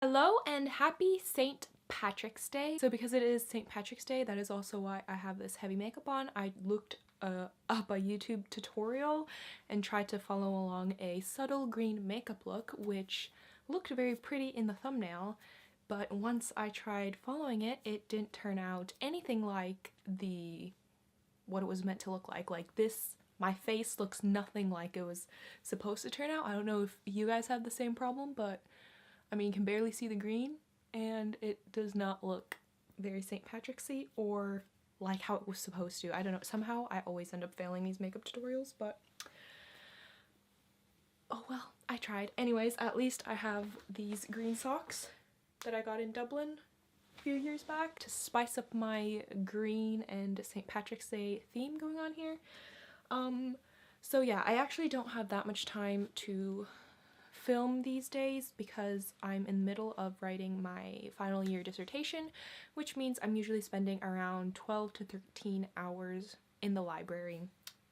Hello and happy St. Patrick's Day. So because it is St. Patrick's Day, that is also why I have this heavy makeup on. I looked up a YouTube tutorial and tried to follow along a subtle green makeup look, which looked very pretty in the thumbnail, but once I tried following it, it didn't turn out anything like what it was meant to look like. Like this, my face looks nothing like it was supposed to turn out. I don't know if you guys have the same problem, but I mean, you can barely see the green, and it does not look very St. Patrick's-y or like how it was supposed to. I don't know, somehow I always end up failing these makeup tutorials, but oh well, I tried. Anyways, at least I have these green socks that I got in Dublin a few years back to spice up my green and St. Patrick's Day theme going on here. So yeah, I actually don't have that much time to film these days because I'm in the middle of writing my final year dissertation, which means I'm usually spending around 12 to 13 hours in the library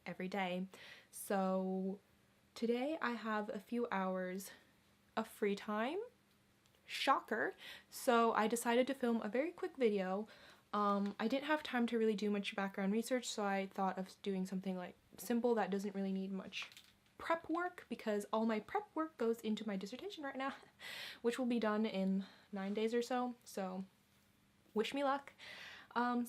every day. So today I have a few hours of free time. Shocker. So I decided to film a very quick video. I didn't have time to really do much background research, so I thought of doing something like simple that doesn't really need much prep work, because all my prep work goes into my dissertation right now, which will be done in 9 days or so, so wish me luck.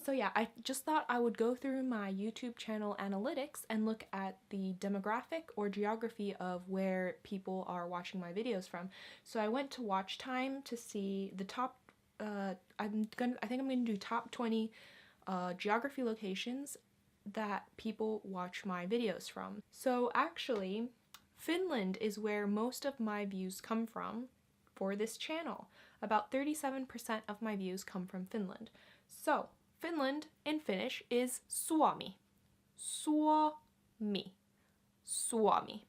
So yeah, I just thought I would go through my YouTube channel analytics and look at the demographic or geography of where people are watching my videos from. So I went to watch time to see the top, I think I'm gonna do top 20 geography locations that people watch my videos from. So actually, Finland is where most of my views come from for this channel. About 37% of my views come from Finland. So, Finland in Finnish is Suomi. Suomi. Suomi.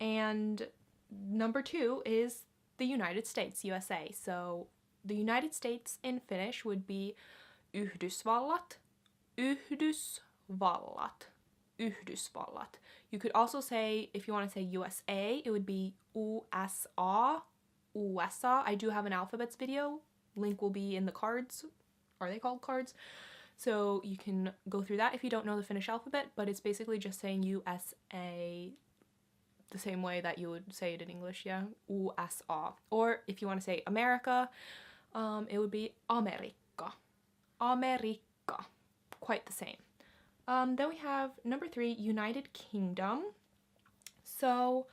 And number 2 is the United States, USA. So, the United States in Finnish would be Yhdysvallat. Yhdysvallat. Yhdysvallat. You could also say, if you want to say USA, it would be USA. USA. I do have an alphabets video. Link will be in the cards. Are they called cards? So you can go through that if you don't know the Finnish alphabet, but it's basically just saying USA the same way that you would say it in English, yeah? USA. Or if you want to say America, it would be Amerikka. Amerikka. Quite the same. Then we have number 3, United Kingdom. So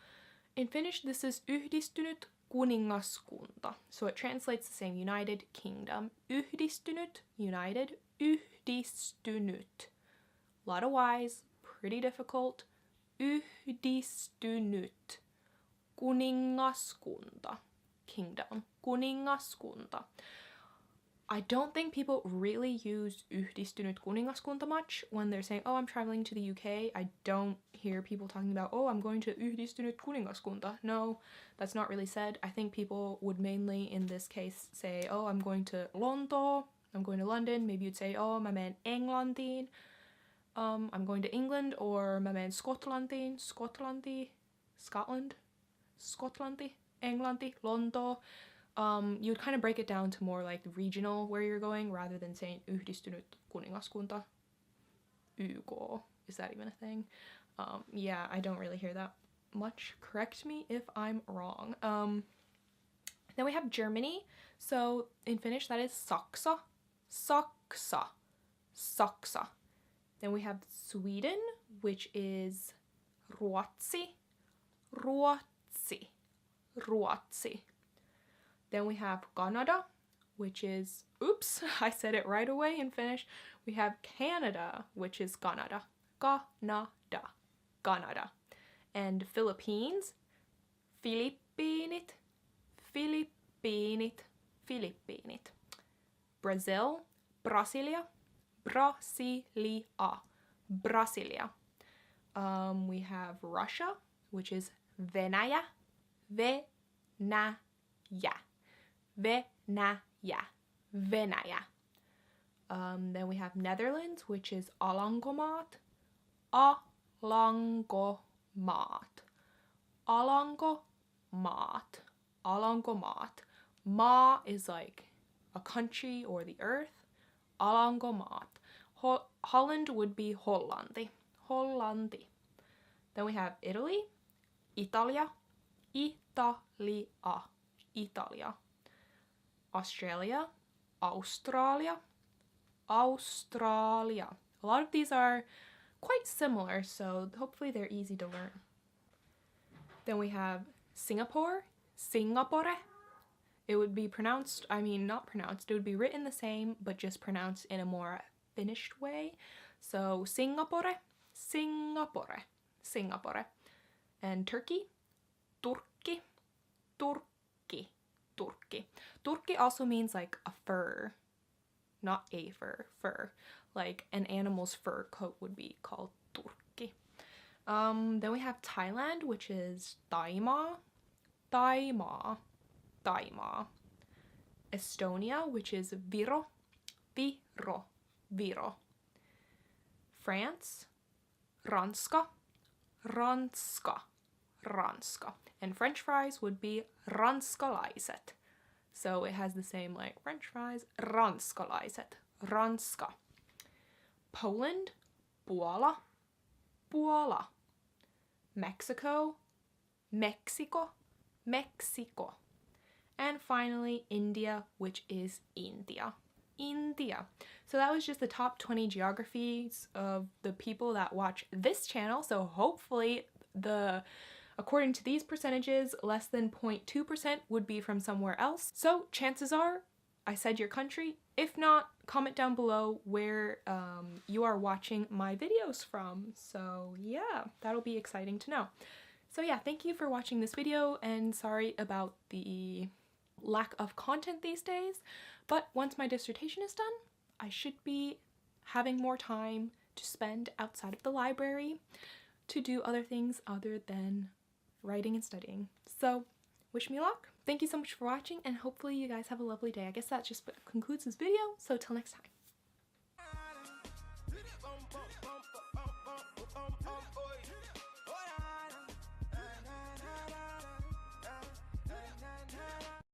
in Finnish, this is Yhdistynyt kuningaskunta. So it translates the same, United Kingdom. Yhdistynyt, united, yhdistynyt. A lot of Y's, pretty difficult. Yhdistynyt. Kuningaskunta. Kingdom. Kuningaskunta. I don't think people really use Yhdistynyt kuningaskunta much when they're saying, oh, I'm traveling to the UK. I don't hear people talking about, oh, I'm going to Yhdistynyt kuningaskunta. No, that's not really said. I think people would mainly, in this case, say, oh, I'm going to Lontoa. I'm going to London. Maybe you'd say, oh, mä menen Englantiin. I'm going to England, or mä menen Skotlantiin. Scotland? Skotlanti? Englanti? Lontoa. You would kind of break it down to more like regional where you're going rather than saying Yhdistynyt kuningaskunta. YK. Is that even a thing? Yeah, I don't really hear that much. Correct me if I'm wrong. Then we have Germany. So in Finnish that is Saksa. Saksa. Saksa. Then we have Sweden, which is Ruotsi. Ruotsi. Ruotsi. Then we have Canada, which is, oops, I said it right away in Finnish. We have Canada, which is Canada. Canada. Canada. And Philippines, Filippiinit. Filippiinit. Filippiinit. Brazil, Brasilia. Brasilia. Brasilia. We have Russia, which is Venäjä. Venäjä. Venäjä. Venäjä. Then we have Netherlands, which is Alankomaat. Alankomaat. Alankomaat. Alankomaat. Ma is like a country or the earth. Alanko maat. Holland would be Hollandi. Hollandi. Then we have Italy. Italia. Italia. Italia. Australia. Australia. Australia. A lot of these are quite similar, so hopefully they're easy to learn. Then we have Singapore. Singapore. It would be pronounced, not pronounced, it would be written the same, but just pronounced in a more finished way. So Singapore, Singapore, Singapore. And Turkey, Turkey, Turkey, Turkey. Turkey also means like a fur, not a fur, fur. Like an animal's fur coat would be called Turkey. Then we have Thailand, which is Taima, Taima, Taima. Estonia, which is Viro, Viro, Viro. France, Ranska, Ranska, Ranska. And French fries would be ranskalaiset. So it has the same like French fries, ranskalaiset, Ranska. Poland, Puola, Puola. Mexico, Mexico, Mexico. And finally, India, which is India. India. So that was just the top 20 geographies of the people that watch this channel. So hopefully according to these percentages, less than 0.2% would be from somewhere else. So chances are I said your country. If not, comment down below where you are watching my videos from. So yeah, that'll be exciting to know. So yeah, thank you for watching this video, and sorry about the lack of content these days, but once my dissertation is done, I should be having more time to spend outside of the library to do other things other than writing and studying. So wish me luck. Thank you so much for watching, and hopefully you guys have a lovely day. I guess that just concludes this video, so till next time.